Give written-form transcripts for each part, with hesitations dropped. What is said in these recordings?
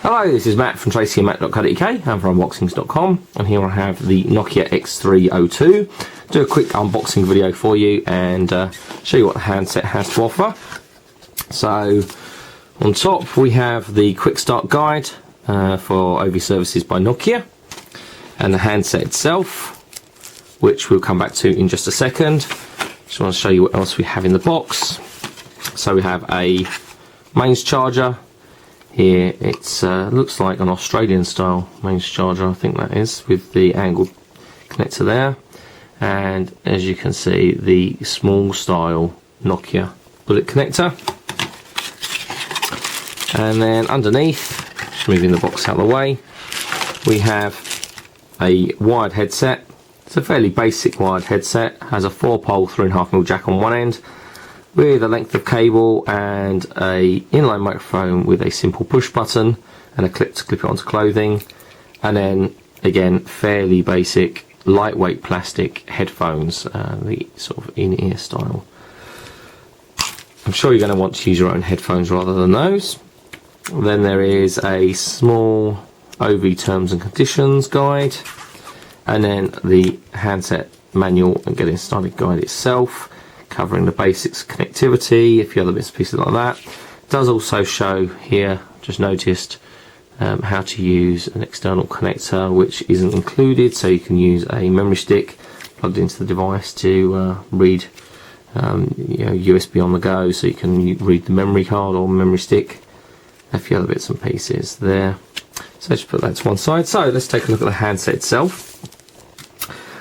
Hello, this is Matt from tracyandmatt.co.uk and from unboxings.com, and here I have the Nokia X3-02. Do a quick unboxing video for you and show you what the handset has to offer. So on top we have the quick start guide for OV services by Nokia, and the handset itself, which we'll come back to in just a second. Just want to show you what else we have in the box. So we have a mains charger. Here it looks like an Australian style mains charger, I think that is, with the angled connector there, and as you can see the small style Nokia bullet connector. And then underneath, just moving the box out of the way, we have a wired headset. It's a fairly basic wired headset, has a 4-pole 3.5mm jack on one end, with a length of cable and a inline microphone with a simple push button and a clip to clip it onto clothing, and then again fairly basic lightweight plastic headphones, the sort of in-ear style. I'm sure you're going to want to use your own headphones rather than those. Then there is a small OV terms and conditions guide, and then the handset manual and getting started guide itself, covering the basics, connectivity, a few other bits and pieces like that. It does also show here, just noticed, how to use an external connector which isn't included, so you can use a memory stick plugged into the device to read USB on the go, so you can read the memory card or memory stick, a few other bits and pieces there. So just put that to one side. So let's take a look at the handset itself.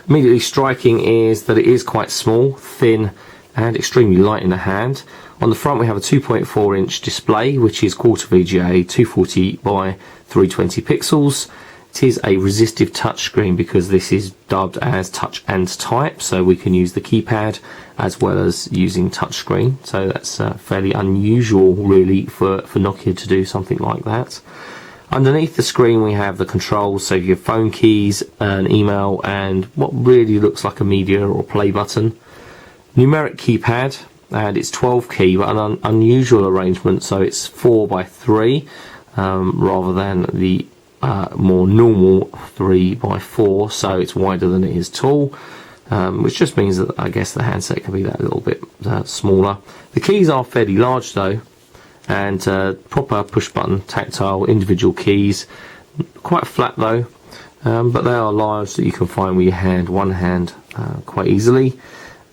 Immediately striking is that it is quite small, thin and extremely light in the hand. On the front we have a 2.4-inch display, which is quarter VGA, 240 by 320 pixels. It is a resistive touchscreen because this is dubbed as touch and type, so we can use the keypad as well as using touchscreen. So that's fairly unusual really for Nokia to do something like that. Underneath the screen we have the controls, so your phone keys, an email, and what really looks like a media or play button. Numeric keypad, and it's 12 key, but an unusual arrangement, so it's 4 by 3 rather than the more normal 3 by 4, so it's wider than it is tall, which just means that I guess the handset can be that little bit smaller. The keys are fairly large though, and proper push button tactile individual keys, quite flat though, but they are large that you can find with your hand, one hand, quite easily.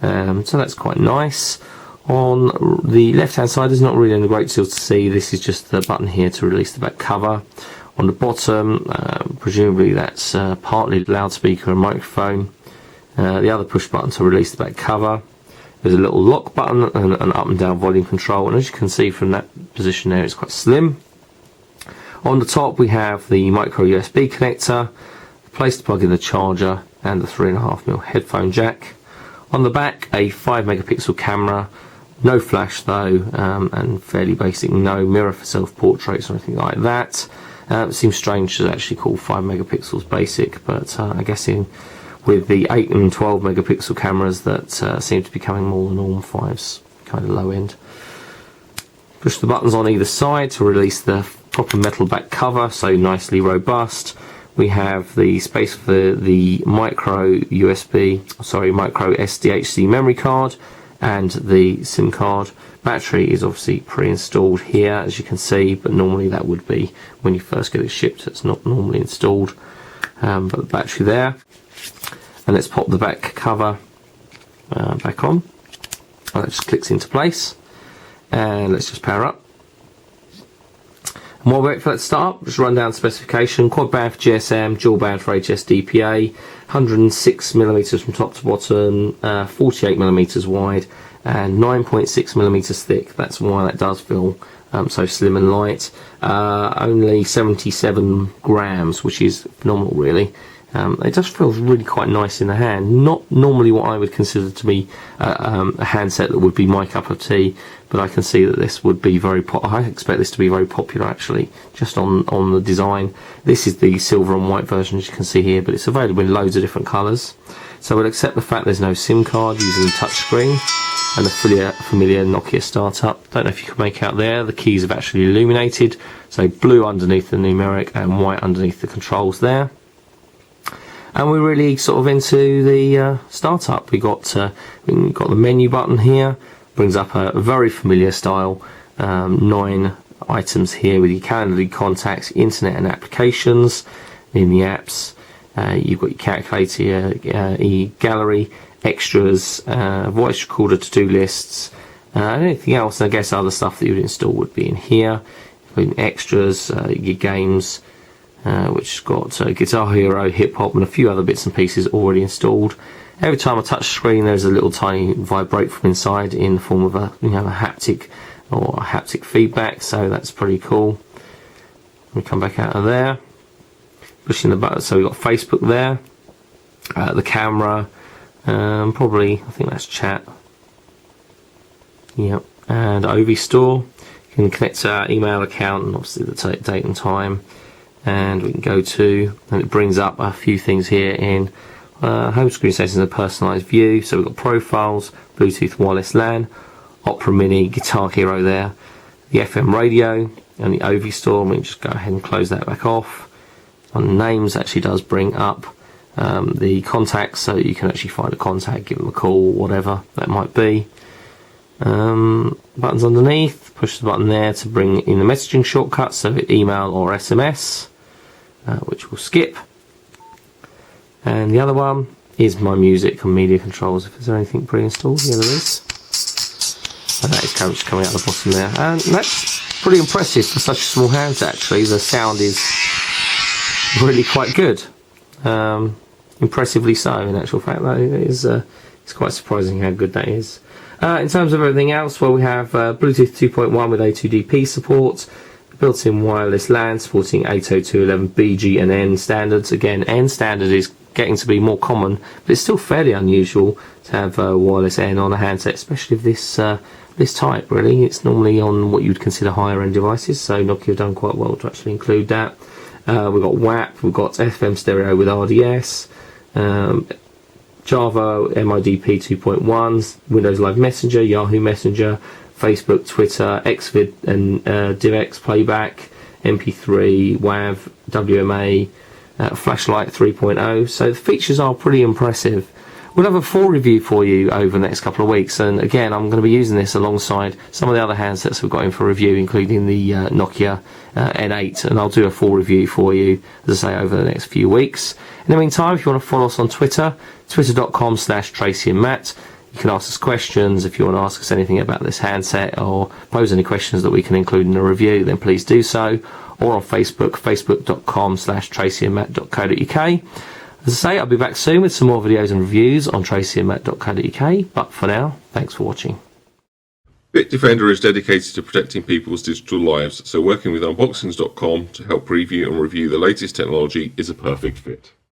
So that's quite nice. On the left hand side there's not really any great deal to see. This is just the button here to release the back cover. On the bottom, presumably that's partly loudspeaker and microphone. The other push button to release the back cover. There's a little lock button and an up and down volume control, and as you can see from that position there, it's quite slim. On the top we have the micro USB connector, the place to plug in the charger, and the 3.5mm headphone jack. On the back, a 5-megapixel camera, no flash though, and fairly basic, no mirror for self-portraits or anything like that. It seems strange to actually call 5 megapixels basic, but I guess with the 8 and 12 megapixel cameras that seem to be becoming more the norm, 5's kind of low end. Push the buttons on either side to release the proper metal back cover, so nicely robust. We have the space for the micro SDHC memory card and the SIM card. Battery is obviously pre-installed here, as you can see, but normally that would be when you first get it shipped. It's not normally installed, but the battery there. And let's pop the back cover back on. That just clicks into place, and let's just power up. And while we wait for that to start, just run down specification. Quad band for GSM, dual band for HSDPA, 106mm from top to bottom, 48mm wide, and 9.6mm thick. That's why that does feel so slim and light. Only 77 grams, which is phenomenal really. It just feels really quite nice in the hand. Not normally what I would consider to be a handset that would be my cup of tea, but I can see that this would be I expect this to be very popular actually, just on the design. This is the silver and white version, as you can see here, but it's available in loads of different colours. So we'll accept the fact there's no SIM card using the touchscreen and the familiar Nokia startup. Don't know if you can make out there, the keys have actually illuminated, so blue underneath the numeric and white underneath the controls there. And we're really sort of into the startup. We've got the menu button here, brings up a very familiar style, 9 items here with your calendar, contacts, internet and applications. In the apps, you've got your calculator, your gallery, extras, voice recorder, to-do lists, and anything else. And I guess other stuff that you would install would be in here, including extras, your games, which has got Guitar Hero, Hip Hop, and a few other bits and pieces already installed. Every time I touch the screen, there's a little tiny vibrate from inside in the form of a haptic or a haptic feedback. So that's pretty cool. We come back out of there, pushing the button. So we've got Facebook there, the camera, probably I think that's chat. Yep, and OV store. You can connect to our email account and obviously the date and time. And we can go to, and it brings up a few things here in home screen settings and a personalised view. So we've got profiles, Bluetooth wireless LAN, Opera Mini, Guitar Hero there, the FM radio, and the OV store. We can just go ahead and close that back off. On names, actually does bring up the contacts, so you can actually find a contact, give them a call, whatever that might be. Buttons underneath, push the button there to bring in the messaging shortcuts, so email or SMS. Which we'll skip. And the other one is my music and media controls. If there's anything pre-installed, yeah, there is. And that is coming out the bottom there. And that's pretty impressive for such a small handset, actually. The sound is really quite good. Impressively so, in actual fact. That is, it's quite surprising how good that is. In terms of everything else, well, we have Bluetooth 2.1 with A2DP support, built-in wireless LAN supporting 802.11b, and N standards. Again, N standard is getting to be more common, but it's still fairly unusual to have wireless N on a handset, especially of this type. Really, it's normally on what you'd consider higher-end devices. So Nokia have done quite well to actually include that. We've got WAP, we've got FM stereo with RDS, Java, MIDP 2.1, Windows Live Messenger, Yahoo Messenger, Facebook, Twitter, Xvid and DivX playback, MP3, WAV, WMA, Flashlight 3.0. So the features are pretty impressive. We'll have a full review for you over the next couple of weeks, and again I'm going to be using this alongside some of the other handsets we've got in for review, including the Nokia N8, and I'll do a full review for you, as I say, over the next few weeks. In the meantime, if you want to follow us on Twitter, twitter.com/TracyandMatt. You can ask us questions. If you want to ask us anything about this handset or pose any questions that we can include in the review, then please do so. Or on Facebook, facebook.com/tracyandmatt.co.uk. As I say, I'll be back soon with some more videos and reviews on tracyandmatt.co.uk. But for now, thanks for watching. Bitdefender is dedicated to protecting people's digital lives, so working with unboxings.com to help preview and review the latest technology is a perfect fit.